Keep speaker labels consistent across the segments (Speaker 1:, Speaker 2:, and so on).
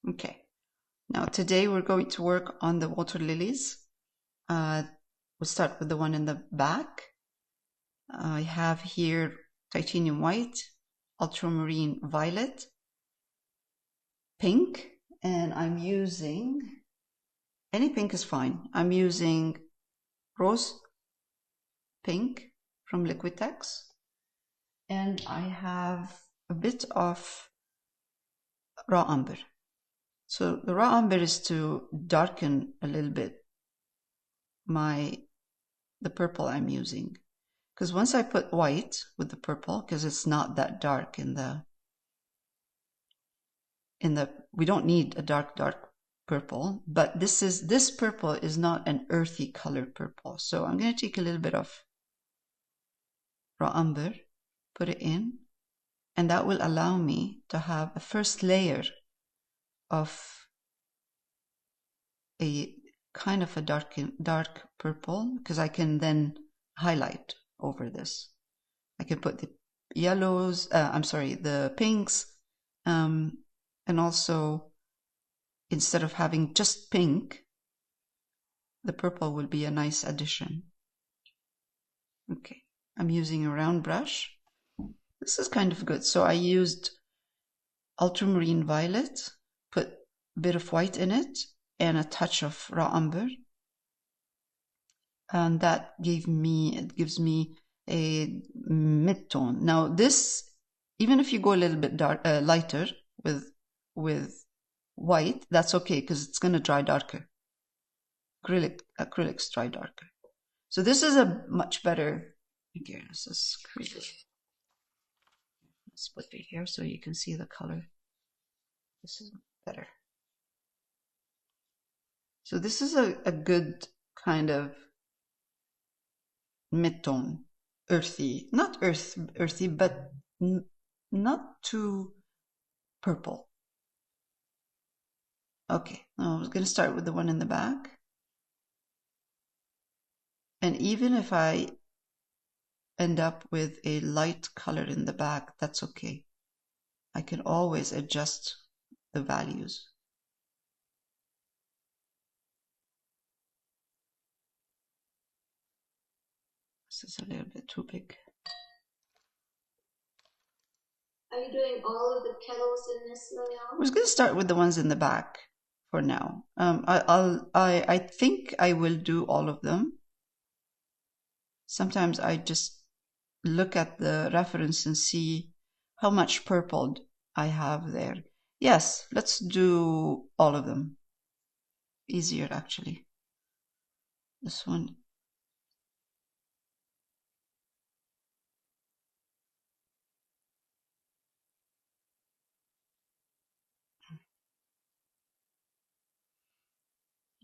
Speaker 1: Okay, now today we're going to work on the water lilies. We'll start with the one in the back. I have here titanium white, ultramarine violet, pink, and I'm using, any pink is fine. I'm using rose pink from Liquitex, and I have a bit of raw umber. So the raw umber is to darken a little bit the purple I'm using, because once I put white with the purple, because it's not that dark in the we don't need a dark purple, but this purple is not an earthy colored purple. So I'm going to take a little bit of raw umber, put it in, and that will allow me to have a first layer of a kind of a dark purple, because I can then highlight over this. I can put the yellows, the pinks, and also instead of having just pink, the purple will be a nice addition. Okay, I'm using a round brush. This is kind of good. So I used ultramarine violet, put a bit of white in it, and a touch of raw umber. And that gives me a mid-tone. Now this, even if you go a little bit lighter with white, that's okay, because it's going to dry darker. Acrylics dry darker. So this is a much better, again, this is acrylic. Let's put it here so you can see the color. This is better. So this is a good kind of mid-tone, earthy, not earthy, but not too purple. Okay, now I'm going to start with the one in the back. And even if I end up with a light color in the back, that's okay. I can always adjust the values. This is a little bit too big.
Speaker 2: Are you doing all of the petals in this, Liliana?
Speaker 1: I was going to start with the ones in the back for now. I think I will do all of them. Sometimes I just look at the reference and see how much purple I have there. Yes, let's do all of them. Easier, actually. This one.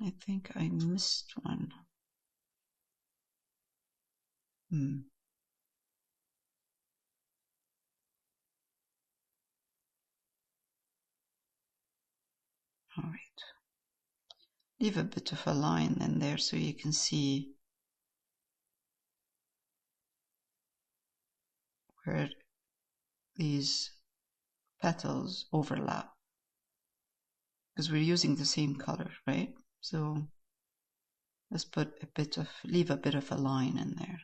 Speaker 1: I think I missed one. All right. Leave a bit of a line in there so you can see where these petals overlap, because we're using the same color, right? So let's leave a bit of a line in there.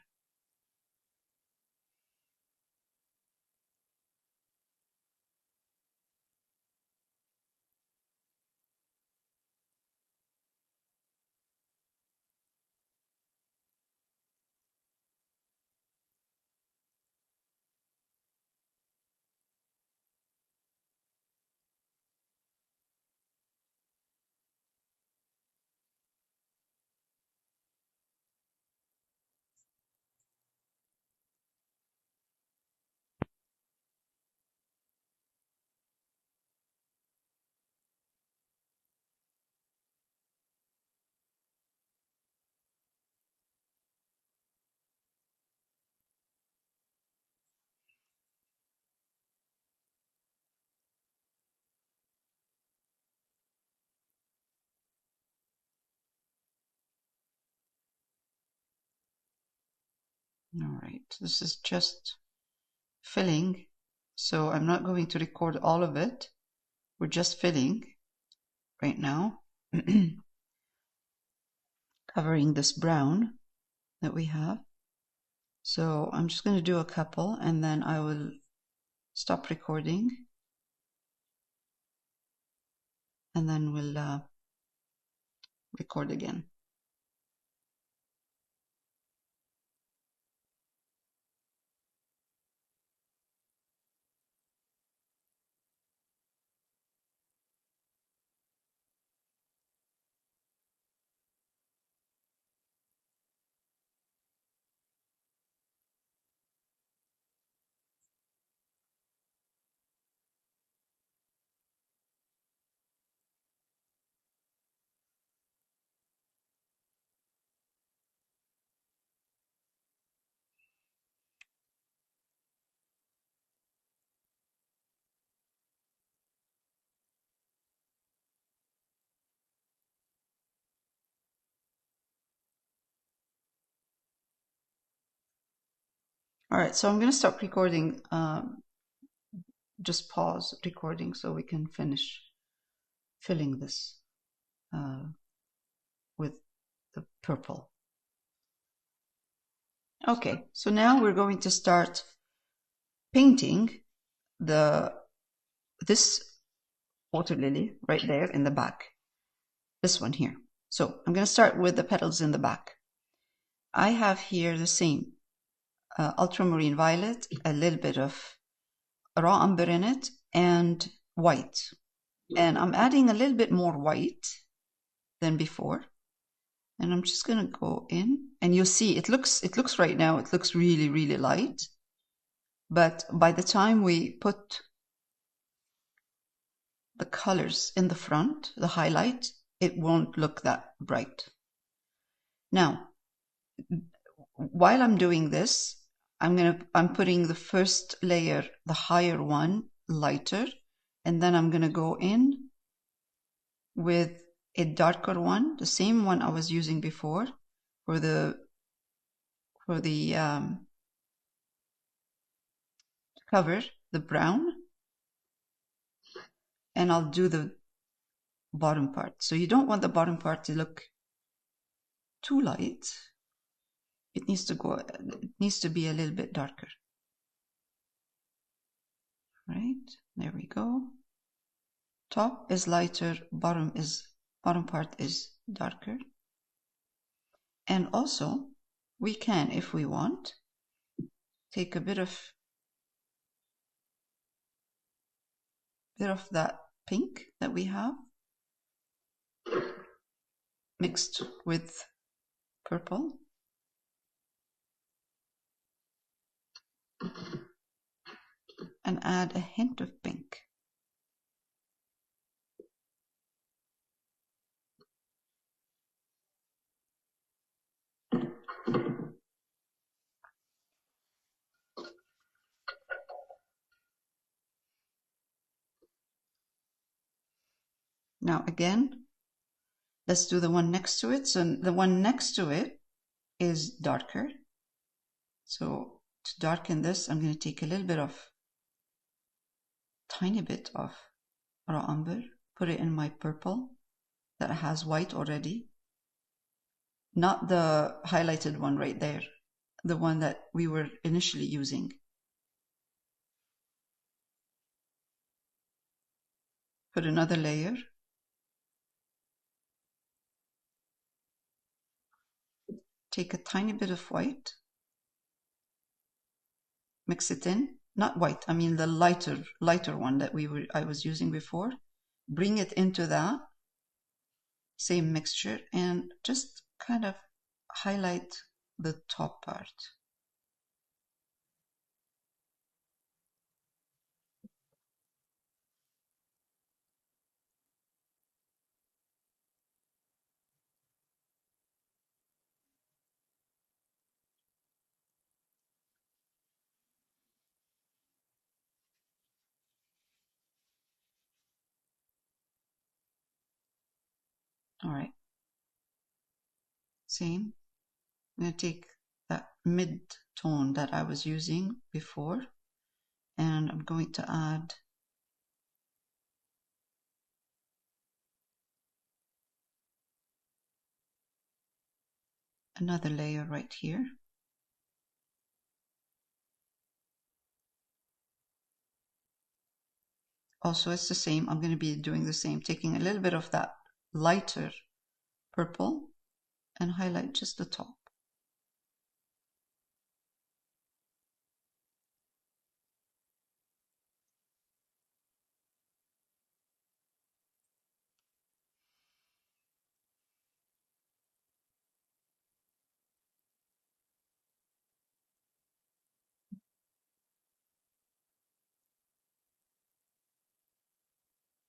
Speaker 1: All right, this is just filling, so I'm not going to record all of it. We're just filling. right now, covering this brown that we have. So I'm just going to do a couple and then I will stop recording and then we'll record again. All right, so I'm going to stop recording, just pause recording so we can finish filling this with the purple. Okay, so now we're going to start painting this water lily right there in the back, this one here. So I'm going to start with the petals in the back. I have here the same Ultramarine Violet, a little bit of raw umber in it, and white. And I'm adding a little bit more white than before. And I'm just going to go in, and you'll see it looks right now, it looks really, really light. But by the time we put the colors in the front, the highlight, it won't look that bright. Now, while I'm doing this, I'm putting the first layer, the higher one, lighter, and then I'm gonna go in with a darker one, the same one I was using before for the cover, the brown, and I'll do the bottom part. So you don't want the bottom part to look too light. It needs to be a little bit darker. Right, there we go. Top is lighter, bottom part is darker. And also we can, if we want, take a bit of that pink that we have mixed with purple. And add a hint of pink. Now again, let's do the one next to it. So the one next to it is darker. So to darken this, I'm going to take a little bit of, tiny bit of raw umber, put it in my purple that has white already. Not the highlighted one right there, the one that we were initially using. Put another layer. Take a tiny bit of white. Mix it in. Not white, I mean the lighter one that I was using before. Bring it into that same mixture and just kind of highlight the top part. All right. Same. I'm going to take that mid-tone that I was using before, and I'm going to add another layer right here. Also, it's the same. I'm going to be doing the same, taking a little bit of that lighter purple and highlight just the top.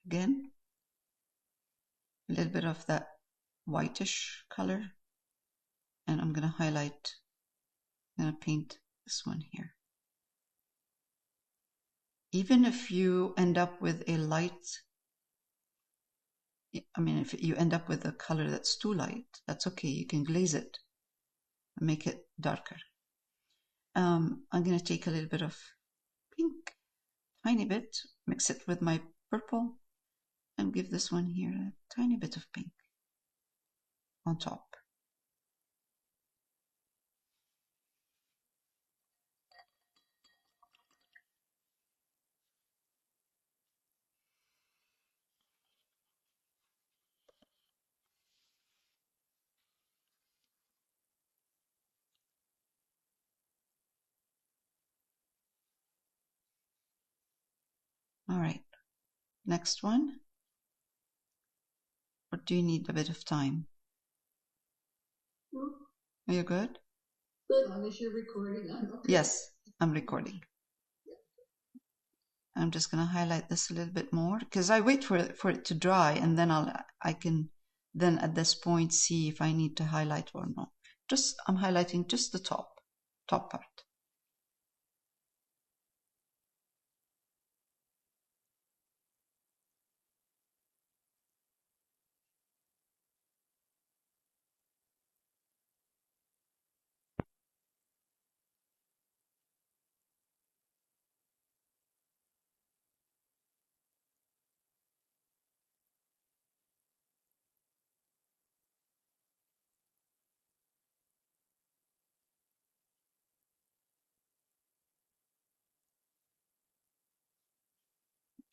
Speaker 1: Again, a little bit of that whitish color, and I'm going to highlight, I'm going to paint this one here. Even if you end up with a light, I mean, if you end up with a color that's too light, that's okay. You can glaze it and make it darker. I'm going to take a little bit of pink, tiny bit, mix it with my purple, and give this one here a tiny bit of pink on top. All right, next one. Or do you need a bit of time? Are you good?
Speaker 2: Good. As long as you're recording, I'm okay.
Speaker 1: Yes, I'm recording. I'm just going to highlight this a little bit more because I wait for it to dry, and then I can then at this point see if I need to highlight or not. I'm highlighting just the top part.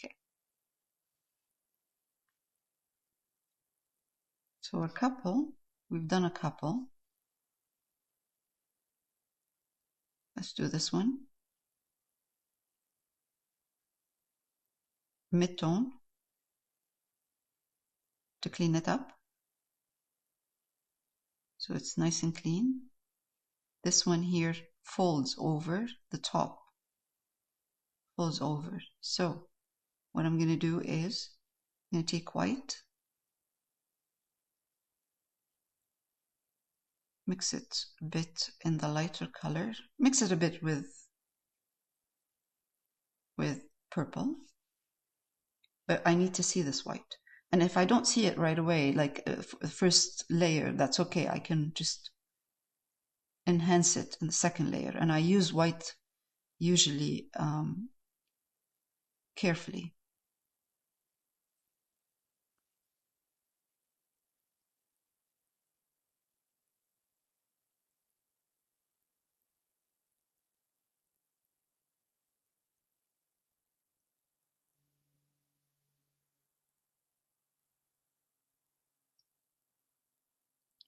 Speaker 1: Okay. So we've done a couple. Let's do this one. Mid-tone to clean it up, so it's nice and clean. This one here folds over the top, folds over. So what I'm going to do is I'm going to take white, mix it a bit in the lighter color, mix it a bit with purple, but I need to see this white. And if I don't see it right away, like first layer, that's okay. I can just enhance it in the second layer. And I use white usually carefully.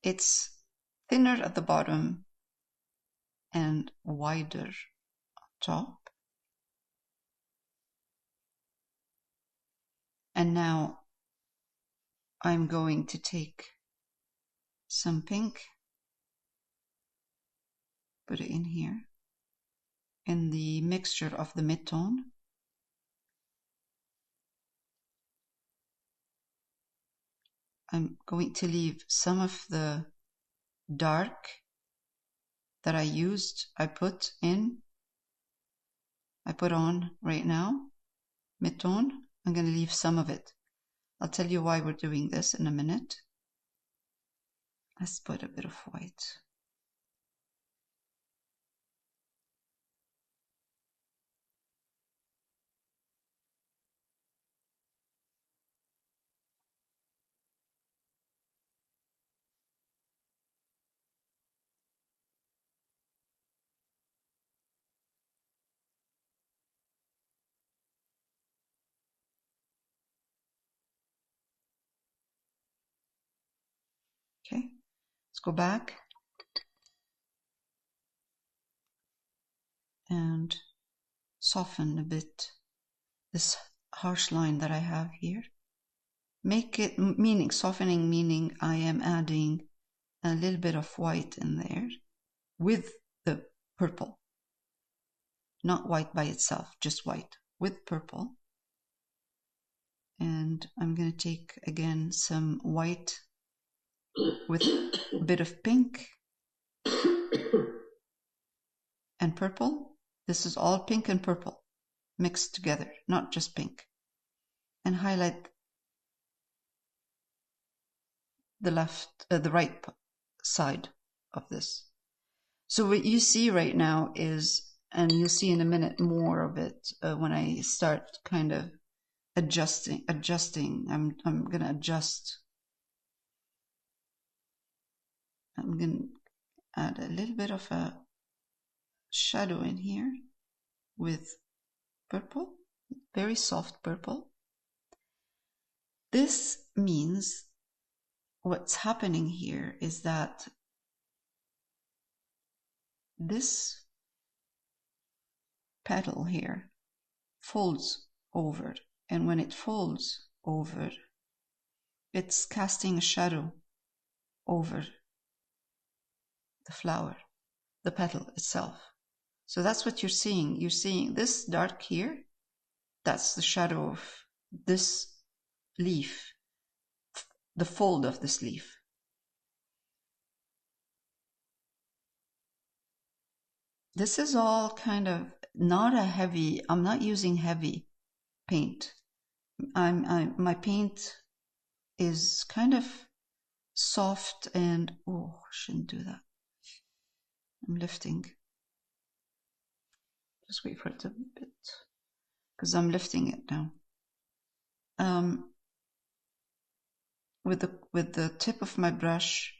Speaker 1: It's thinner at the bottom and wider top. And now I'm going to take some pink, put it in here, in the mixture of the mid-tone. I'm going to leave some of the dark that I put on right now, mid-tone. I'm going to leave some of it. I'll tell you why we're doing this in a minute. Let's put a bit of white. Okay, let's go back and soften a bit this harsh line that I have here. Make it, meaning softening, meaning I am adding a little bit of white in there with the purple. Not white by itself, just white with purple. And I'm going to take again some white with a bit of pink and purple. This is all pink and purple mixed together, not just pink. And highlight the right side of this. So what you see right now is, and you'll see in a minute more of it when I start kind of adjusting. I'm going to adjust. I'm going to add a little bit of a shadow in here with purple, very soft purple. This means what's happening here is that this petal here folds over, and when it folds over, it's casting a shadow over the flower, the petal itself. So that's what you're seeing. You're seeing this dark here, that's the shadow of this leaf, the fold of this leaf. This is all kind of not a heavy, I'm not using heavy paint. My paint is kind of soft and, oh, I shouldn't do that. I'm lifting. Just wait for it a bit, because I'm lifting it now. With the tip of my brush,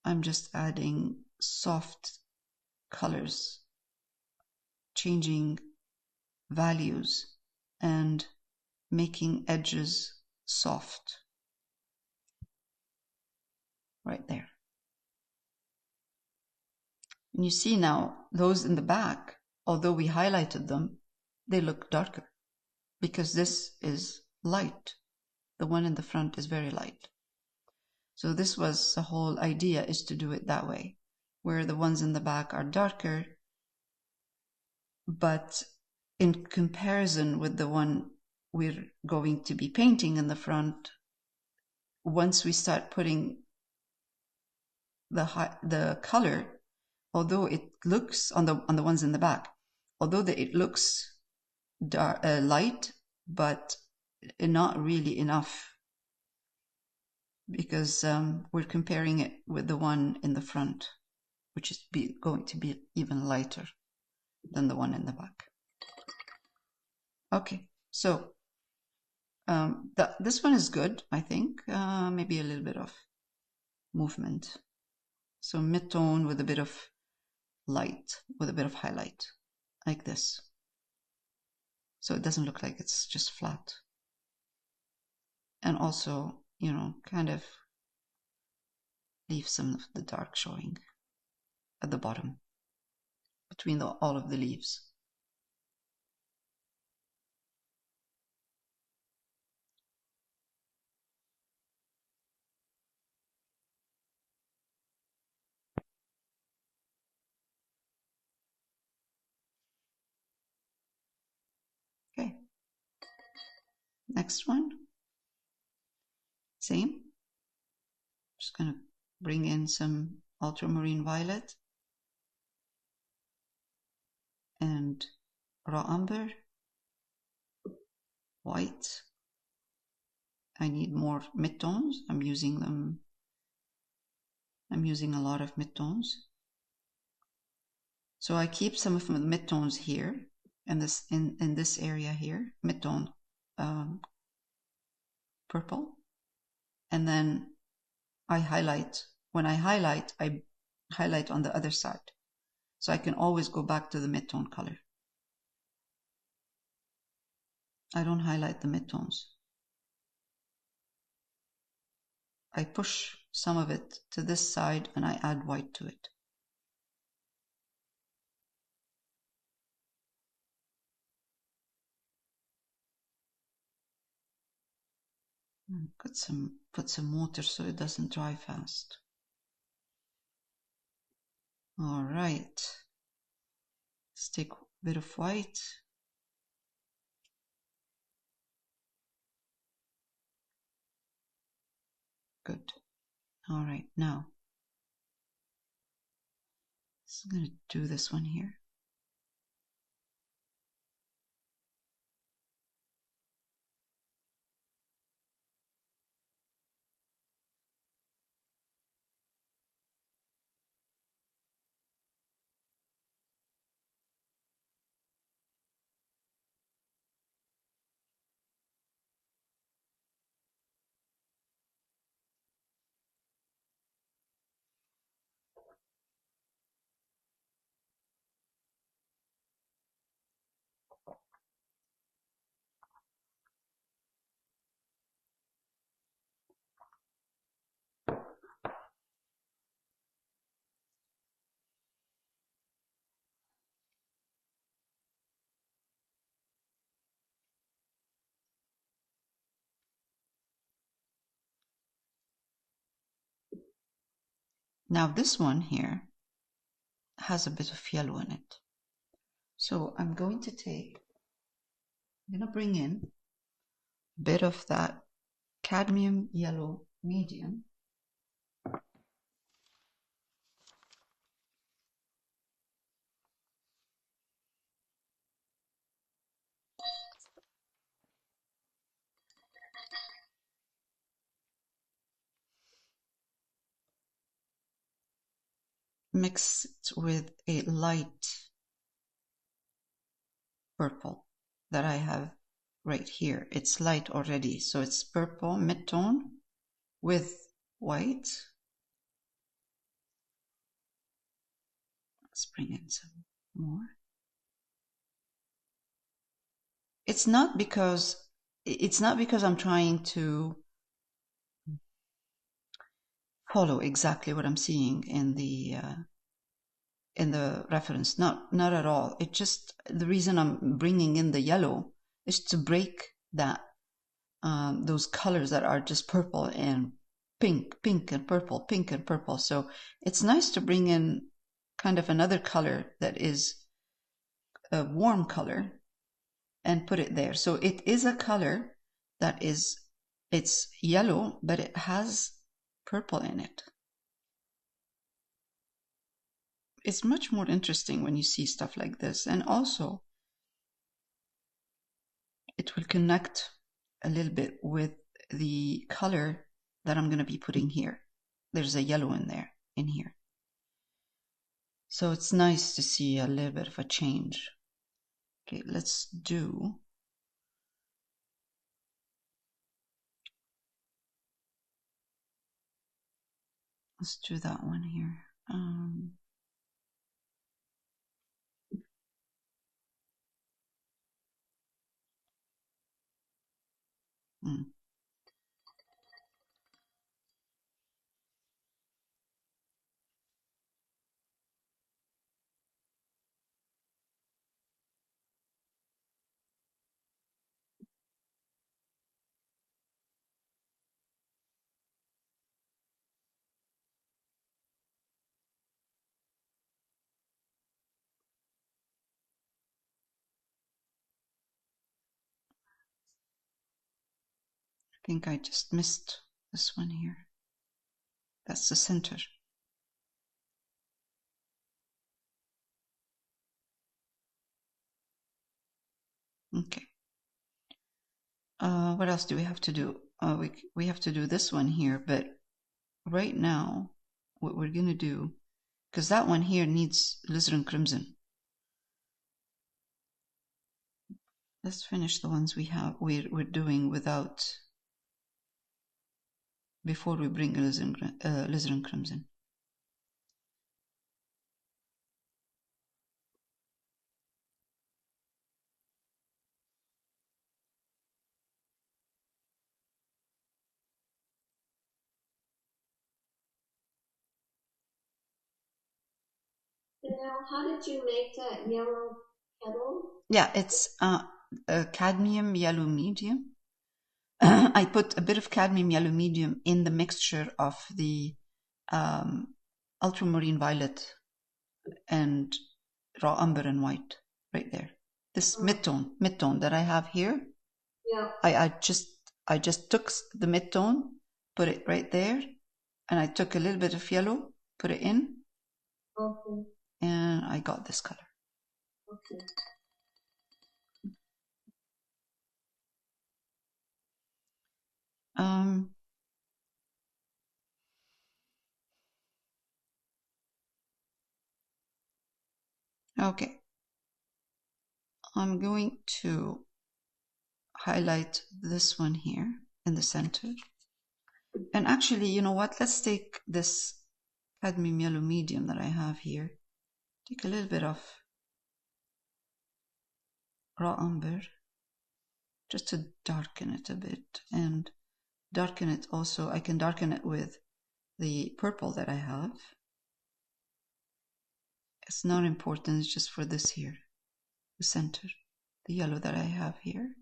Speaker 1: I'm just adding soft colors, changing values and making edges soft. Right there. And you see now, those in the back, although we highlighted them, they look darker because this is light. The one in the front is very light. So this was the whole idea, is to do it that way, where the ones in the back are darker, but in comparison with the one we're going to be painting in the front, once we start putting the color, although it looks on the ones in the back, although it looks dark, light, but not really enough, because we're comparing it with the one in the front, which is going to be even lighter than the one in the back. Okay, so this one is good, I think. Maybe a little bit of movement. So mid-tone with a bit of light, with a bit of highlight, like this. So it doesn't look like it's just flat. And also, you know, kind of leave some of the dark showing at the bottom between all of the leaves. Okay. Next one. Same. Just gonna bring in some Ultramarine Violet and raw umber, white. I need more midtones. I'm using them. I'm using a lot of midtones. So I keep some of the midtones here in this area here, midtone purple, and then I highlight. When I highlight on the other side, so I can always go back to the midtone color. I don't highlight the midtones. I push some of it to this side and I add white to it. Put some water so it doesn't dry fast. All right. Let's take a bit of white. Good. All right, now I'm going to do this one here. Now this one here has a bit of yellow in it. So I'm going to bring in a bit of that cadmium yellow medium. Mix it with a light purple that I have right here. It's light already, so it's purple mid-tone with white. Let's bring in some more. It's not because I'm trying to follow exactly what I'm seeing in the reference. Not at all. It just, the reason I'm bringing in the yellow is to break that those colors that are just purple and pink and purple, pink and purple. So it's nice to bring in kind of another color that is a warm color and put it there. So it is a color that it's yellow, but it has purple in it. It's much more interesting when you see stuff like this. And also, it will connect a little bit with the color that I'm going to be putting here. There's a yellow in here. So it's nice to see a little bit of a change. Okay, let's do that one here. I think I just missed this one here. That's the center. Okay. What else do we have to do? We have to do this one here, but right now, what we're going to do, because that one here needs alizarin crimson. Let's finish the ones we're doing without, before we bring alizarin crimson.
Speaker 2: now, how did you make that yellow petal?
Speaker 1: Yeah, it's a cadmium yellow medium. I put a bit of cadmium yellow medium in the mixture of the ultramarine violet and raw umber and white right there. This mid-tone that I have here.
Speaker 2: Yeah.
Speaker 1: I just took the mid-tone, put it right there, and I took a little bit of yellow, put it in,
Speaker 2: Okay.
Speaker 1: and I got this color.
Speaker 2: Okay.
Speaker 1: Okay. I'm going to highlight this one here in the center. And actually, you know what? Let's take this cadmium yellow medium that I have here. Take a little bit of raw umber just to darken it a bit, and darken it also. I can darken it with the purple that I have. It's not important, it's just for this here, the center, the yellow that I have here.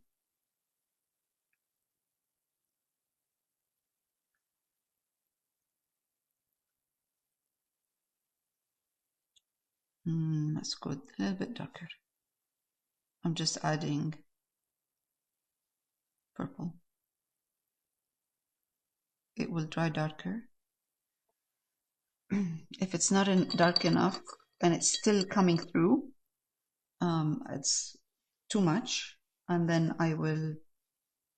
Speaker 1: That's good, a little bit darker. I'm just adding purple. It will dry darker. If it's not dark enough and it's still coming through, it's too much, and then I will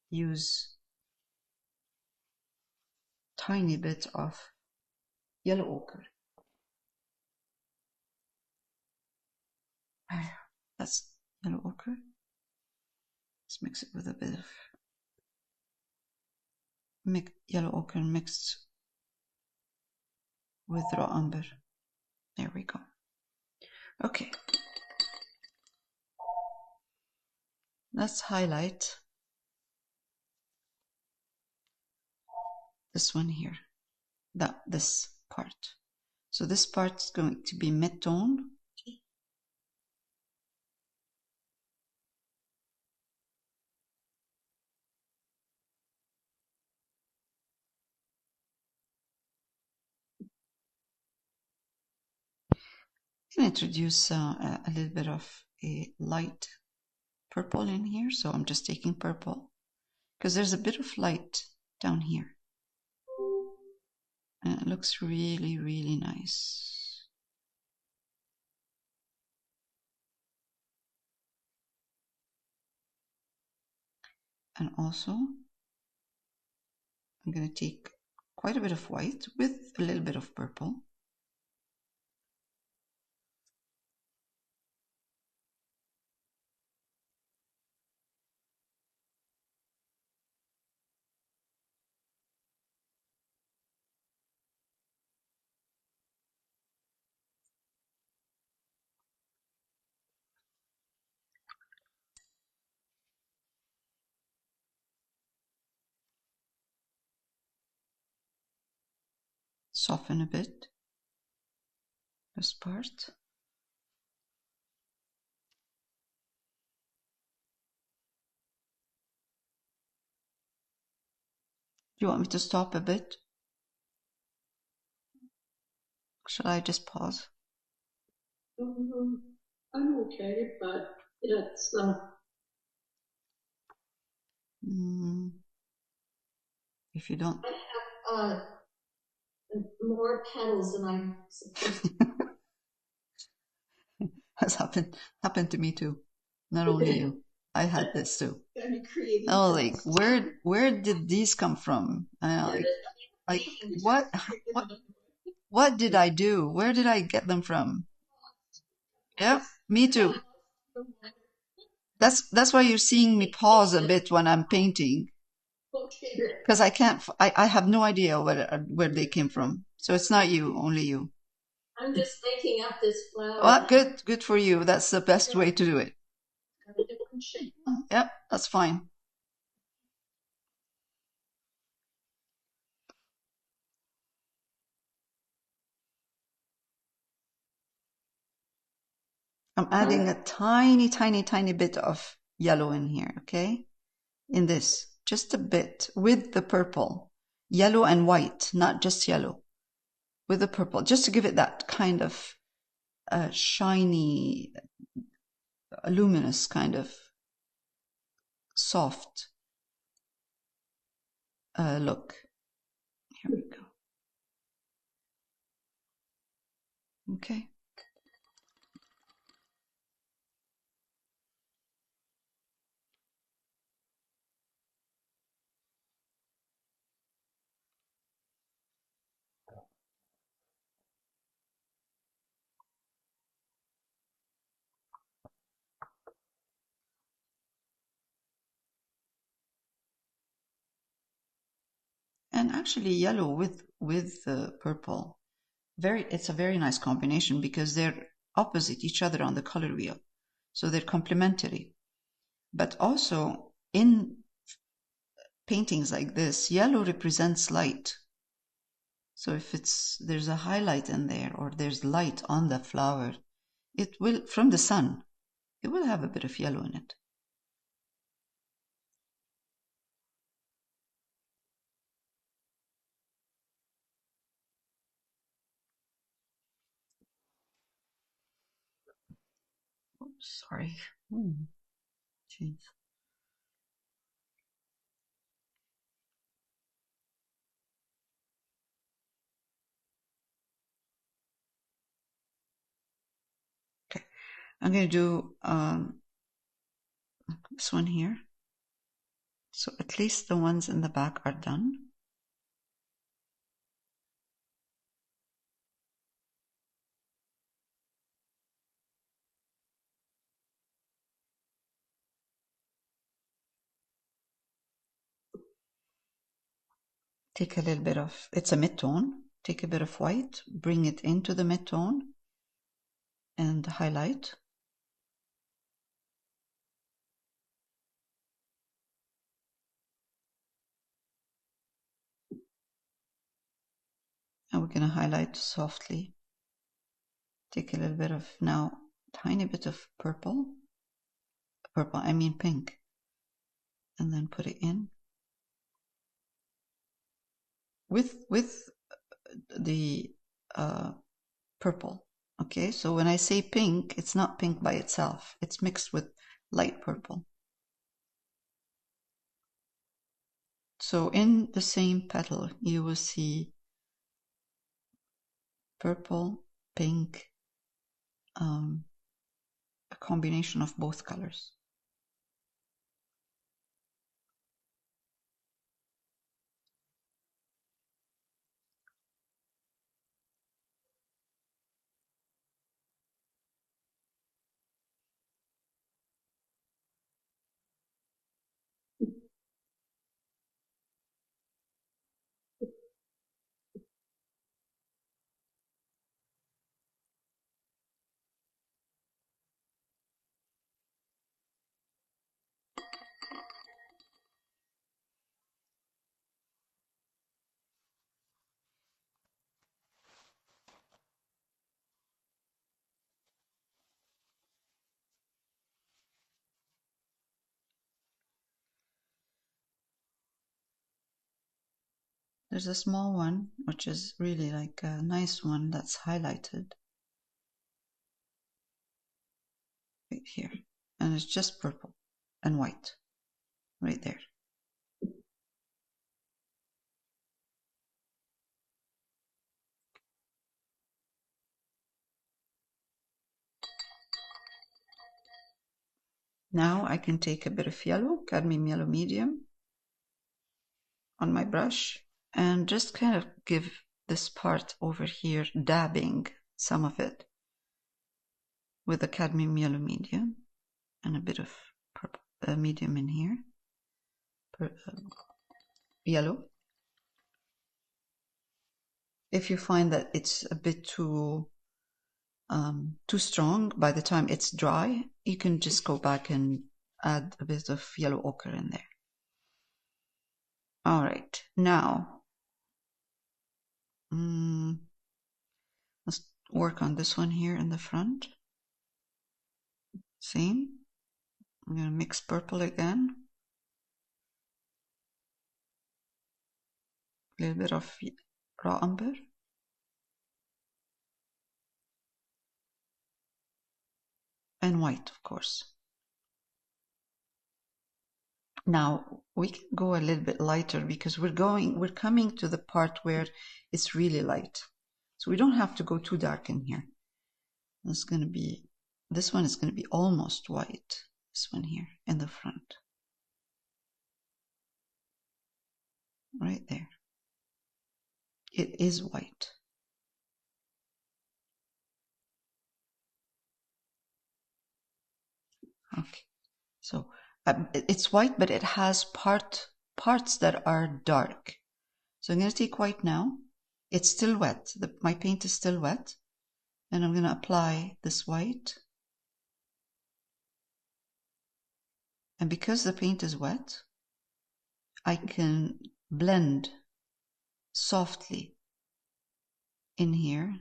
Speaker 1: use tiny bit of yellow ochre. That's yellow ochre. Let's mix it with a bit of yellow ochre mixed with raw umber. There we go. Okay. Let's highlight this one here, this part. So this part is going to be mid-tone. I can introduce a little bit of a light purple in here. So I'm just taking purple because there's a bit of light down here. And it looks really, really nice. And also, I'm going to take quite a bit of white with a little bit of purple. Soften a bit this part. Do you want me to stop a bit? Shall I just pause?
Speaker 2: I'm okay, but it's
Speaker 1: If you don't,
Speaker 2: I have more petals than I'm supposed to.
Speaker 1: Has happened to me too. Not only you. I had this too. Oh, like where did these come from? Like what did I do? Where did I get them from? Yeah, me too. That's why you're seeing me pause a bit when I'm painting, because I can't. I have no idea where they came from. So it's not you, only you.
Speaker 2: I'm just making up this flower.
Speaker 1: Well, good for you. That's the best way to do it. Yep, that's fine. I'm adding a tiny, tiny, tiny bit of yellow in here, okay? In this, just a bit with the purple. Yellow and white, not just yellow. With the purple, just to give it that kind of shiny, luminous kind of soft look. Here we go. Okay. And actually yellow with the purple, it's a very nice combination because they're opposite each other on the color wheel. So they're complementary. But also in paintings like this, yellow represents light. So if there's a highlight in there or there's light on the flower, it will, from the sun, it will have a bit of yellow in it. Oops, sorry. Jeez. Okay, I'm going to do this one here. So at least the ones in the back are done. Take a little bit of, it's a mid-tone. Take a bit of white, bring it into the mid-tone and highlight. And we're going to highlight softly. Take a little bit of, now, tiny bit of purple. Purple, I mean pink. And then put it in. With the purple. Okay, so when I say pink, it's not pink by itself. It's mixed with light purple. So in the same petal, you will see purple, pink, a combination of both colors. There's a small one, which is really like a nice one that's highlighted right here. And it's just purple and white right there. Now I can take a bit of yellow, cadmium yellow medium, on my brush and just kind of give this part over here, dabbing some of it with a cadmium yellow medium and a bit of purple medium in here, yellow. If you find that it's a bit too strong, by the time it's dry, you can just go back and add a bit of yellow ochre in there. All right, now let's work on this one here in the front. Same. I'm going to mix purple again. A little bit of raw umber. And white, of course. Now we can go a little bit lighter because we're coming to the part where it's really light. So we don't have to go too dark in here. This one is going to be almost white. This one here in the front. Right there. It is white. Okay. So it's white, but it has parts that are dark. So I'm going to take white now. It's still wet. My paint is still wet. And I'm going to apply this white. And because the paint is wet, I can blend softly in here.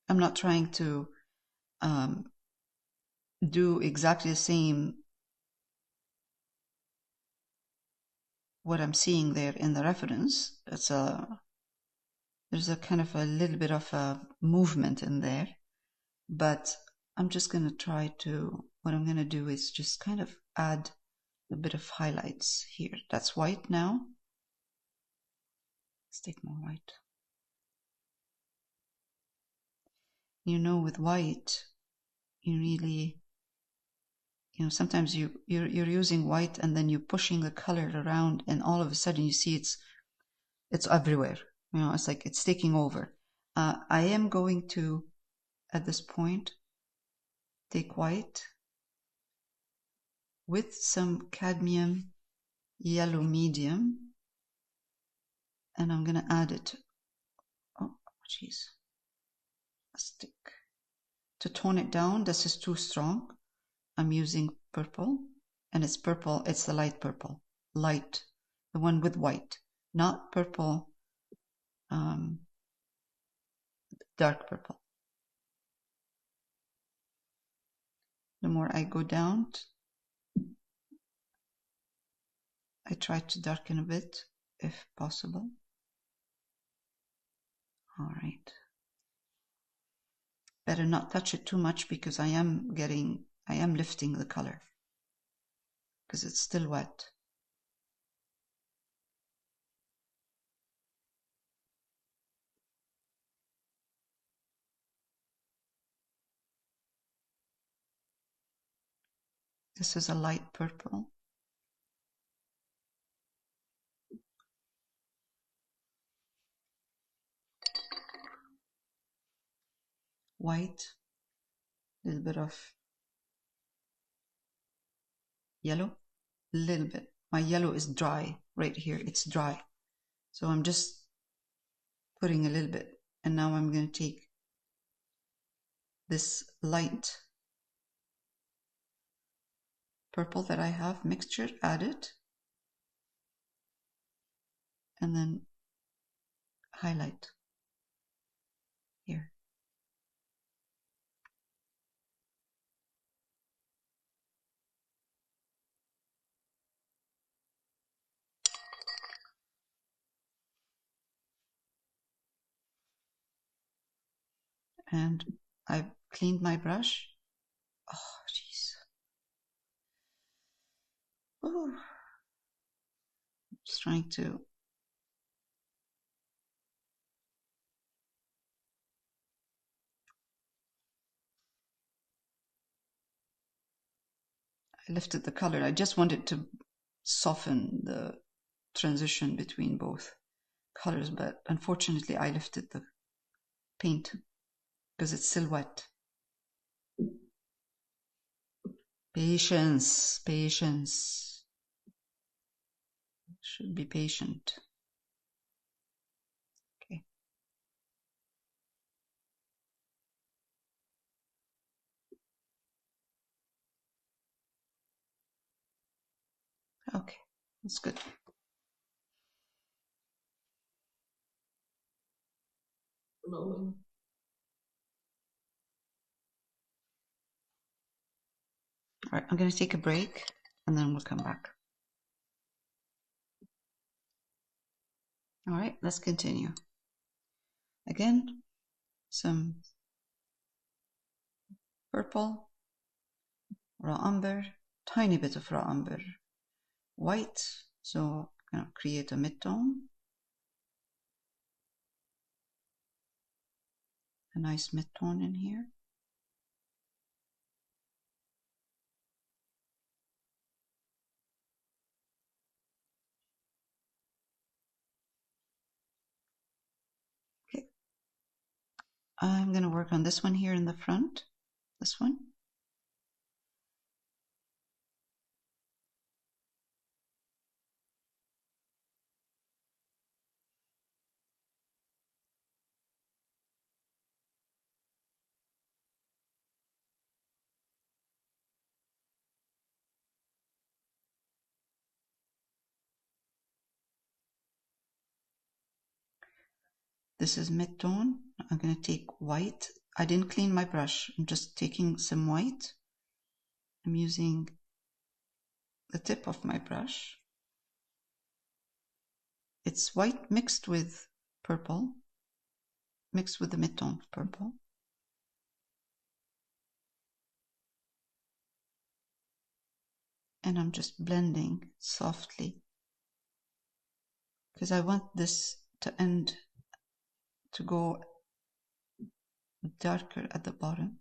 Speaker 1: I'm not trying to do exactly the same what I'm seeing there in the reference. There's a kind of a little bit of a movement in there, but I'm just going to what I'm going to do is just kind of add a bit of highlights here. That's white now. Let's take more white. You know, with white, you really, sometimes you're using white and then you're pushing the color around and all of a sudden you see it's everywhere. It's like it's taking over. I am going to, at this point, take white with some cadmium yellow medium and I'm going to add it. Oh, jeez. A stick. To tone it down, this is too strong. I'm using purple, and it's purple, it's the light purple. Light, the one with white, not purple, dark purple. The more I go down, I try to darken a bit, if possible. All right. Better not touch it too much because I am lifting the color because it's still wet. This is a light purple. White, a little bit of yellow, a little bit. My yellow is dry right here. It's dry. So I'm just putting a little bit. And now I'm going to take this light purple that I have mixture, add it, and then highlight here. And I've cleaned my brush. Oh, jeez. Just trying to. I lifted the color. I just wanted to soften the transition between both colors, but unfortunately I lifted the paint because it's still wet. Patience, patience. Should be patient. Okay. Okay, that's good.
Speaker 2: Flowing.
Speaker 1: All right, I'm going to take a break and then we'll come back. All right, let's continue. Again, some purple, raw umber, tiny bit of raw umber, white, so I'm going to create a mid-tone, a nice mid-tone in here. Okay, I'm going to work on this one here in the front, this one. This is mid-tone. I'm going to take white. I didn't clean my brush. I'm just taking some white. I'm using the tip of my brush. It's white mixed with purple, mixed with the mid-tone purple. And I'm just blending softly because I want this to go darker at the bottom.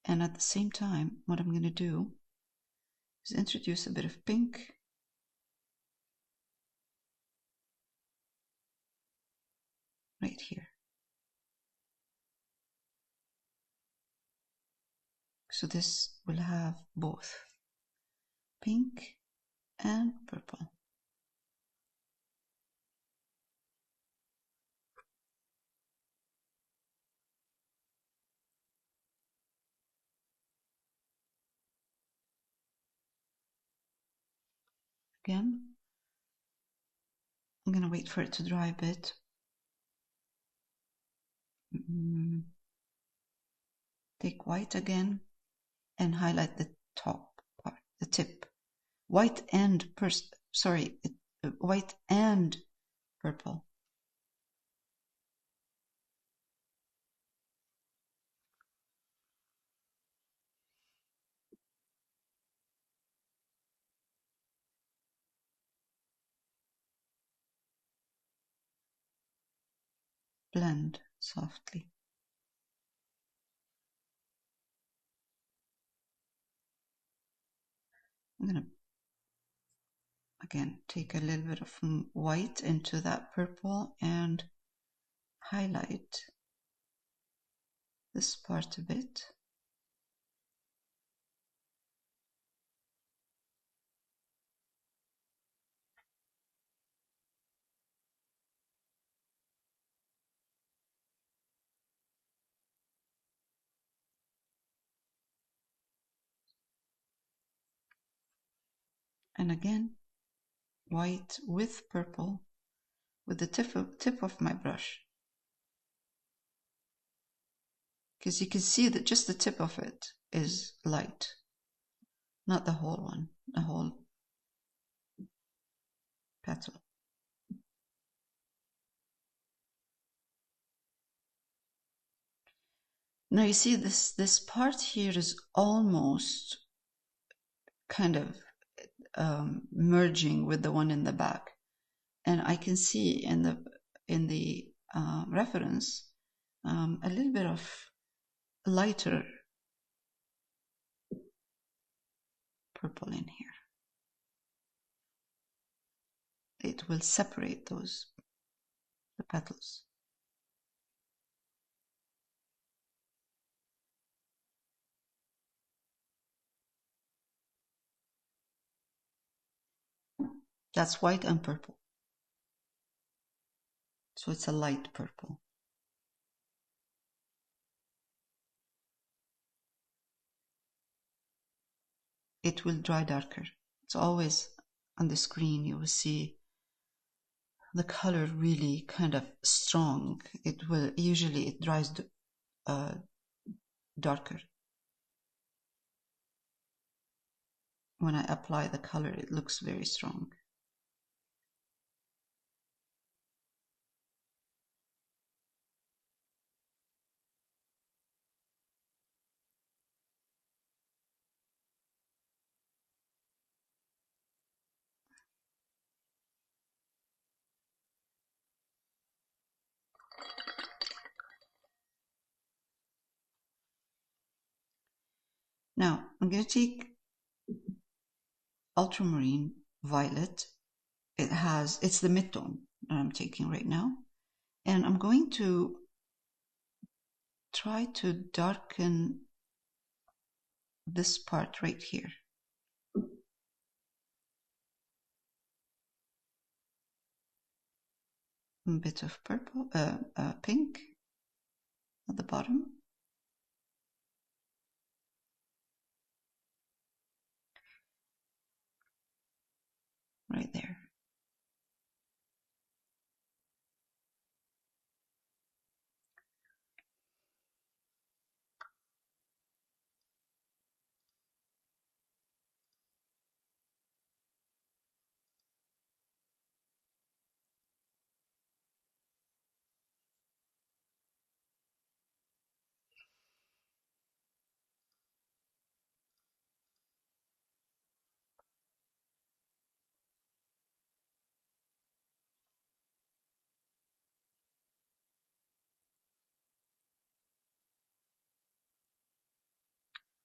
Speaker 1: And at the same time, what I'm going to do is introduce a bit of pink. Right here. So this will have both pink and purple. Again, I'm going to wait for it to dry a bit. Take white again and highlight the top part, the tip. White and white and purple. Blend softly. I'm going to again take a little bit of white into that purple and highlight this part a bit. And again, white with purple with the tip of my brush. Because you can see that just the tip of it is light, not the whole one, the whole petal. Now you see this part here is almost kind of merging with the one in the back, and I can see in the reference a little bit of lighter purple in here. It will separate the petals. That's white and purple. So it's a light purple. it will dry darker. It's always on the screen, you will see the color really kind of strong. It will usually, it dries darker. When I apply the color, it looks very strong. Now, I'm going to take Ultramarine Violet. It's the mid-tone that I'm taking right now. And I'm going to try to darken this part right here. A bit of purple, pink at the bottom. Right there.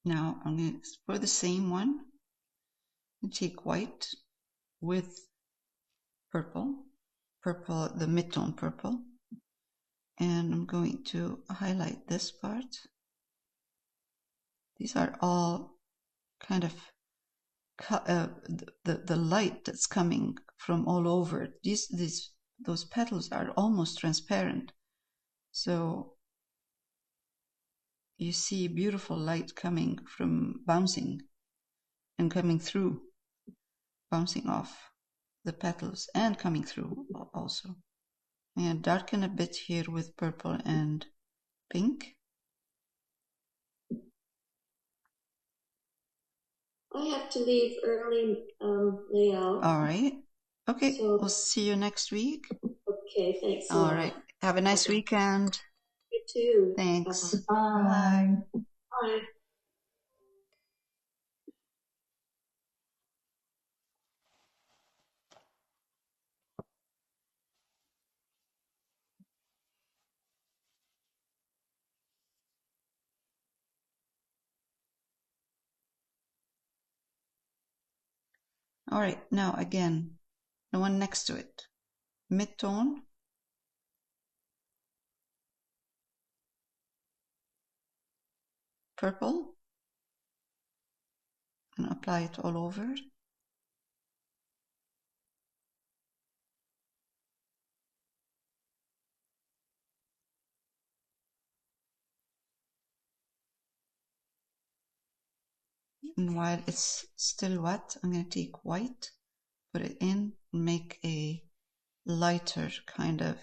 Speaker 1: Now I'm going to, for the same one, take white with purple, the mid-tone purple, and I'm going to highlight this part. These are all kind of the light that's coming from all over. Those petals are almost transparent, so you see beautiful light coming from bouncing and coming through, bouncing off the petals and coming through also. And darken a bit here with purple and pink.
Speaker 2: I have to leave early, Leo.
Speaker 1: All right. Okay, so, we'll see you next week.
Speaker 2: Okay, thanks.
Speaker 1: All right. Have a nice weekend.
Speaker 2: You too.
Speaker 1: Thanks.
Speaker 2: Bye. Bye.
Speaker 1: All right, now again, the one next to it, mid-tone, purple, and apply it all over. And while it's still wet, I'm going to take white, put it in, and make a lighter kind of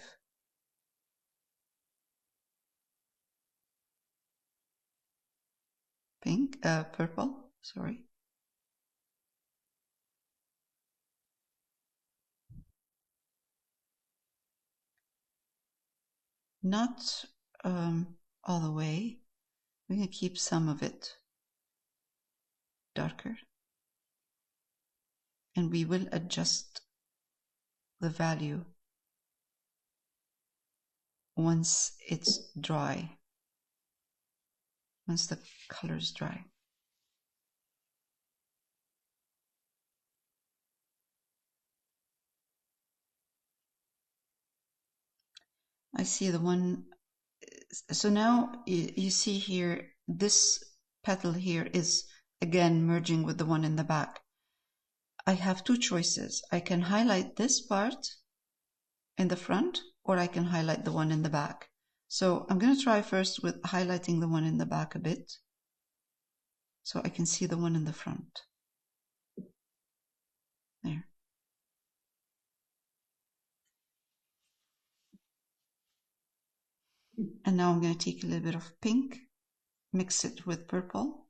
Speaker 1: pink, purple, sorry. Not all the way. We're going to keep some of it darker. And we will adjust the value once it's dry, once the color is dry. I see the one, so now you see here, this petal here is again merging with the one in the back. I have two choices. I can highlight this part in the front, or I can highlight the one in the back. So I'm going to try first with highlighting the one in the back a bit, so I can see the one in the front. And now I'm going to take a little bit of pink, mix it with purple,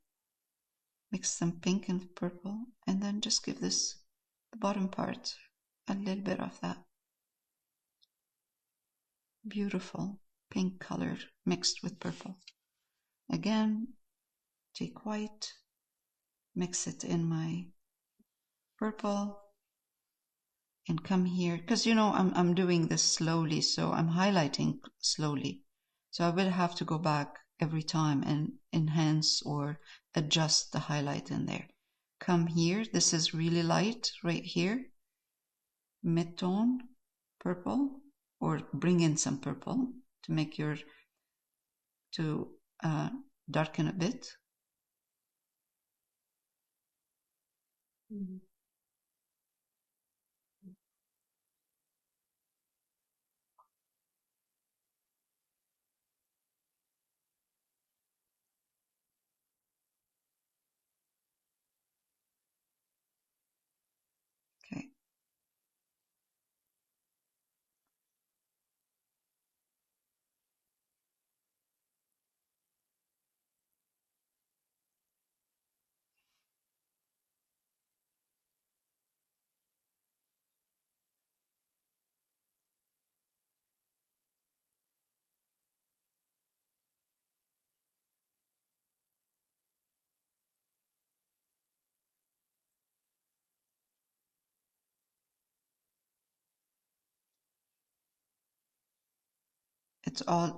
Speaker 1: mix some pink and purple, and then just give this, the bottom part, a little bit of that beautiful pink color mixed with purple. Again, take white, mix it in my purple, and come here, because you know I'm doing this slowly, so I'm highlighting slowly. So I will have to go back every time and enhance or adjust the highlight in there. Come here, this is really light right here. Mid-tone, purple, or bring in some purple to make your, to darken a bit.
Speaker 2: Mm-hmm.
Speaker 1: Okay.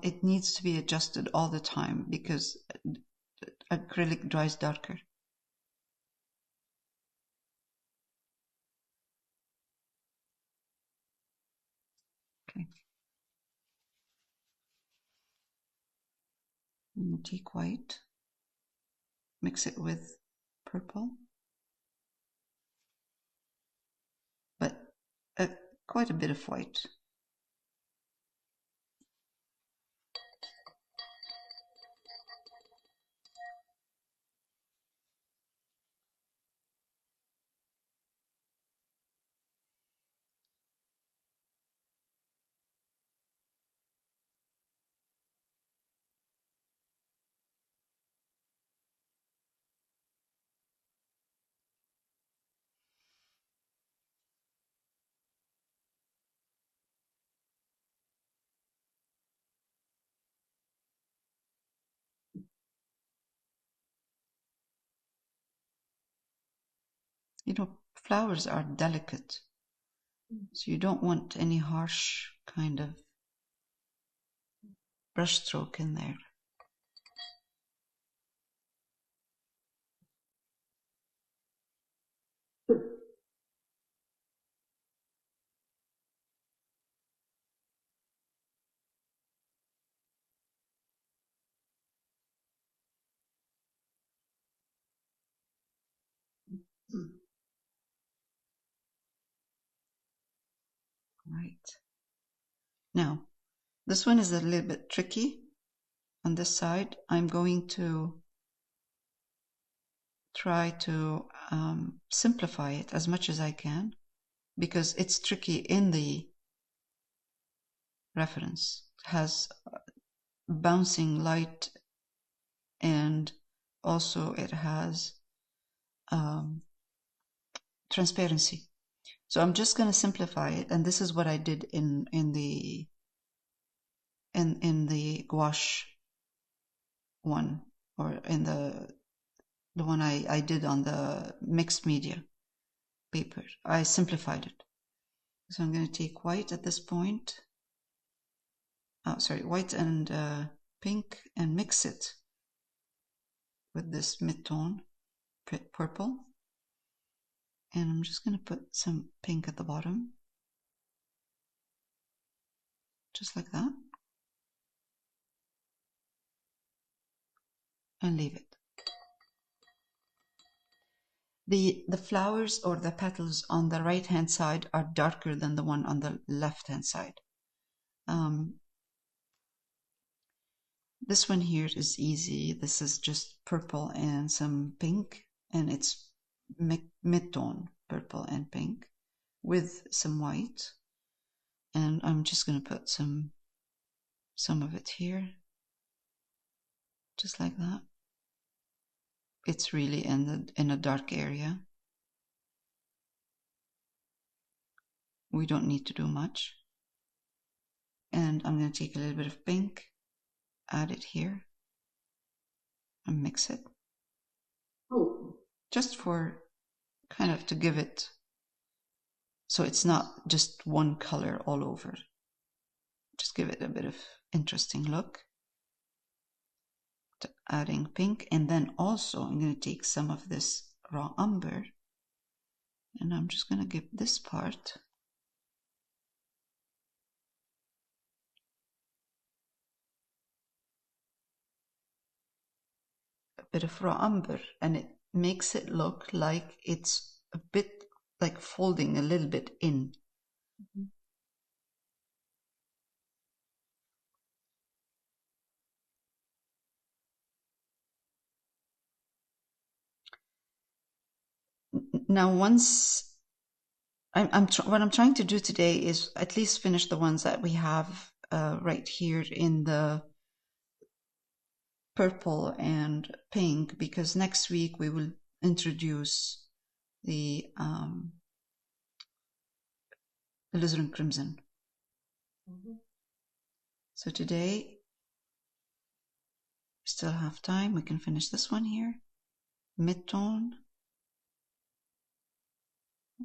Speaker 1: It needs to be adjusted all the time because acrylic dries darker. Okay. I'm going to take white, mix it with purple, but quite a bit of white. You know, flowers are delicate, so you don't want any harsh kind of brush stroke in there. Right. Now, this one is a little bit tricky. On this side, I'm going to try to simplify it as much as I can because it's tricky in the reference. It has bouncing light and also it has transparency. So I'm just going to simplify it, and this is what I did in the gouache one, or in the one I did on the mixed media paper. I simplified it. So I'm going to take white at this point. Oh, sorry, white and pink, and mix it with this mid-tone purple. And I'm just going to put some pink at the bottom. Just like that. And leave it. The flowers or the petals on the right hand side are darker than the one on the left hand side. This one here is easy. This is just purple and some pink, and it's mid-tone purple and pink with some white. And I'm just going to put some some of it here, just like that. It's really in a dark area. We don't need to do much. And I'm going to take a little bit of pink, add it here, and mix it.
Speaker 2: Oh.
Speaker 1: Just for kind of to give it, so it's not just one color all over. Just give it a bit of interesting look. Adding pink, and then also I'm going to take some of this raw umber, and I'm just going to give this part a bit of raw umber, and it makes it look like it's a bit like folding a little bit in.
Speaker 2: Mm-hmm.
Speaker 1: Now, once what I'm trying to do today is at least finish the ones that we have right here in the purple and pink, because next week we will introduce the alizarin crimson.
Speaker 2: Mm-hmm.
Speaker 1: So today we still have time. We can finish this one here, mid-tone,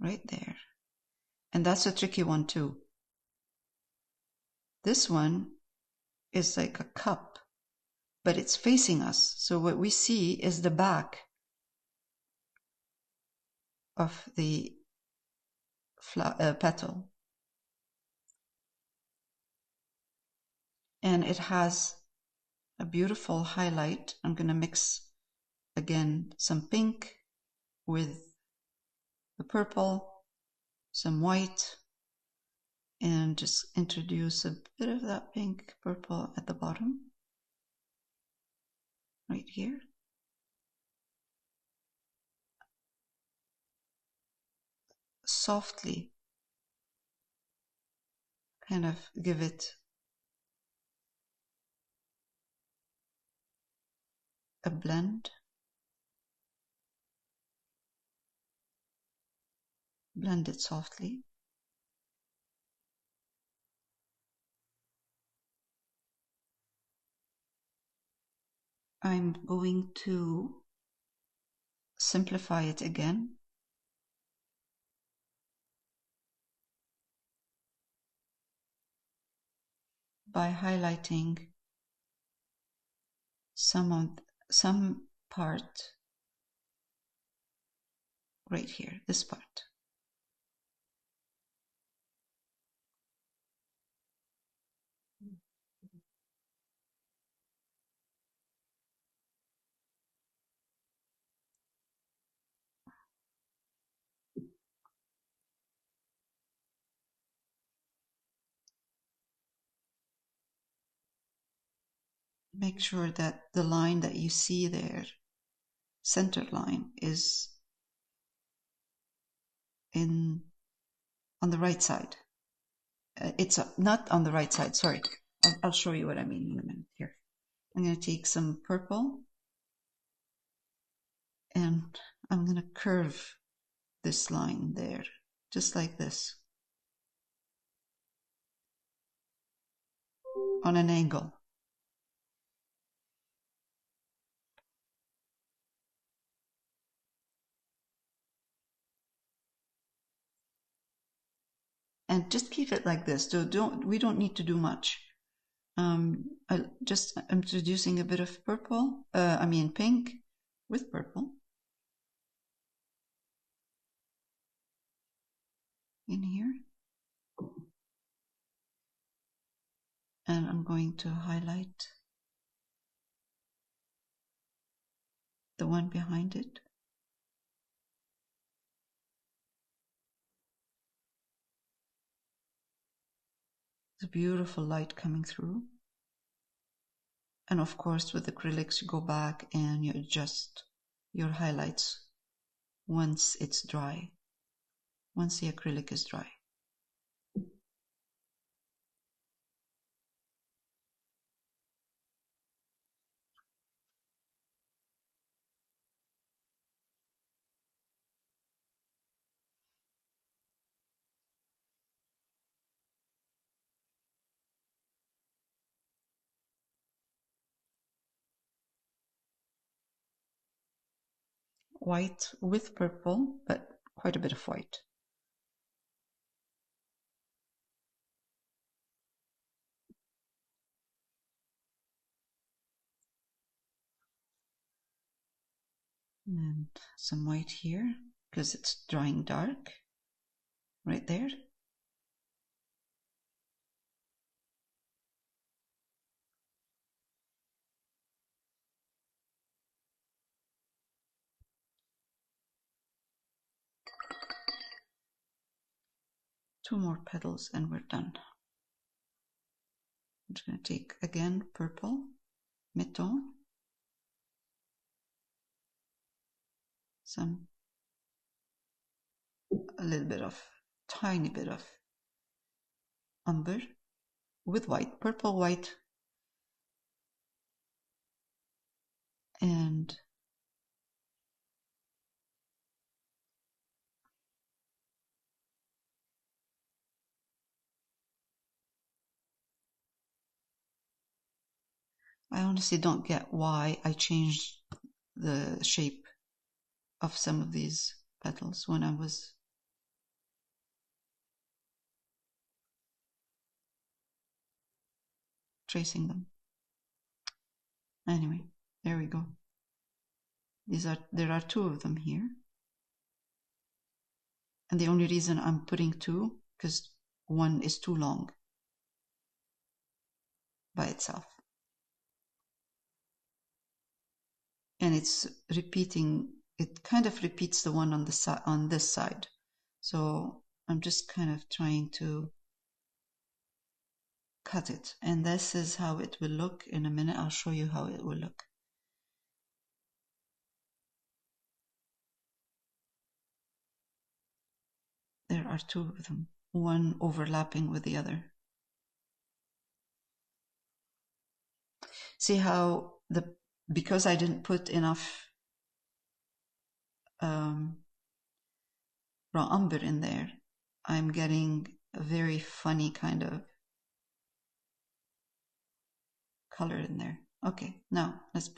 Speaker 1: right there. And that's a tricky one too. This one is like a cup, but it's facing us. So what we see is the back of the petal. And it has a beautiful highlight. I'm going to mix again some pink with the purple, some white, and just introduce a bit of that pink purple at the bottom, right here. Softly kind of give it a blend. Blend it softly. I'm going to simplify it again by highlighting some part right here, this part. Make sure that the line that you see there, center line, is on the right side. It's not on the right side, sorry. I'll show you what I mean in a minute here. I'm going to take some purple and I'm going to curve this line there, just like this, on an angle. And just keep it like this. So we don't need to do much. I just introducing a bit of purple, pink with purple in here. And I'm going to highlight the one behind it. It's a beautiful light coming through. And of course, with acrylics, you go back and you adjust your highlights once it's dry, once the acrylic is dry. white with purple, but quite a bit of white. And some white here, because it's drying dark right there. Two more petals and we're done. I'm just going to take again purple, mid-tone, a little bit of, tiny bit of umber with white, purple, white, and I honestly don't get why I changed the shape of some of these petals when I was tracing them. Anyway, there we go. There are two of them here. And the only reason I'm putting two, because one is too long by itself. And it's repeating, it kind of repeats the one on the on this side. So I'm just kind of trying to cut it. And this is how it will look in a minute. I'll show you how it will look. There are two of them, one overlapping with the other. See how because I didn't put enough raw umber in there, I'm getting a very funny kind of color in there. Okay, now let's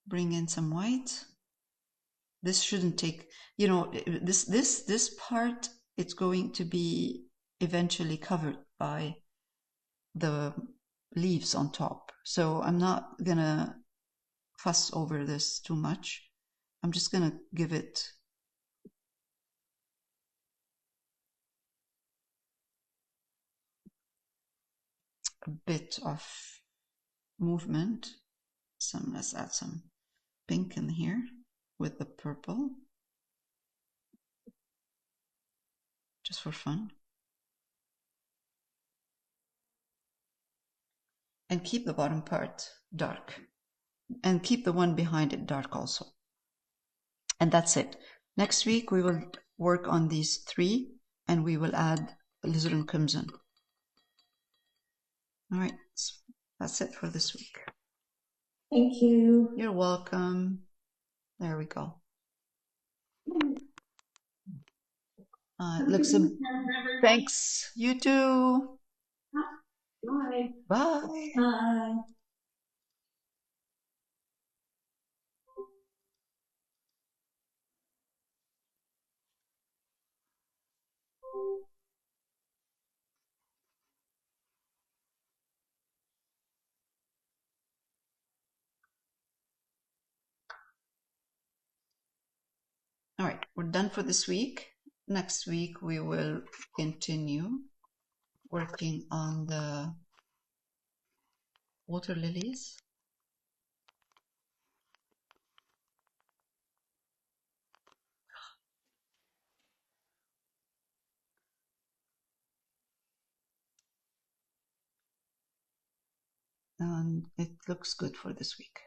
Speaker 1: bring in some white. This shouldn't take, you know, this part, it's going to be eventually covered by the leaves on top. So I'm not gonna fuss over this too much. I'm just gonna give it a bit of movement. Let's add some pink in here with the purple, just for fun. And keep the bottom part dark. And keep the one behind it dark also. And that's it. Next week we will work on these three and we will add alizarin crimson. All right, that's it for this week.
Speaker 2: Thank you.
Speaker 1: You're welcome. There we go. It looks a... Thanks. You too.
Speaker 2: Bye.
Speaker 1: Bye.
Speaker 2: Bye.
Speaker 1: All right, we're done for this week. Next week we will continue working on the water lilies. And it looks good for this week.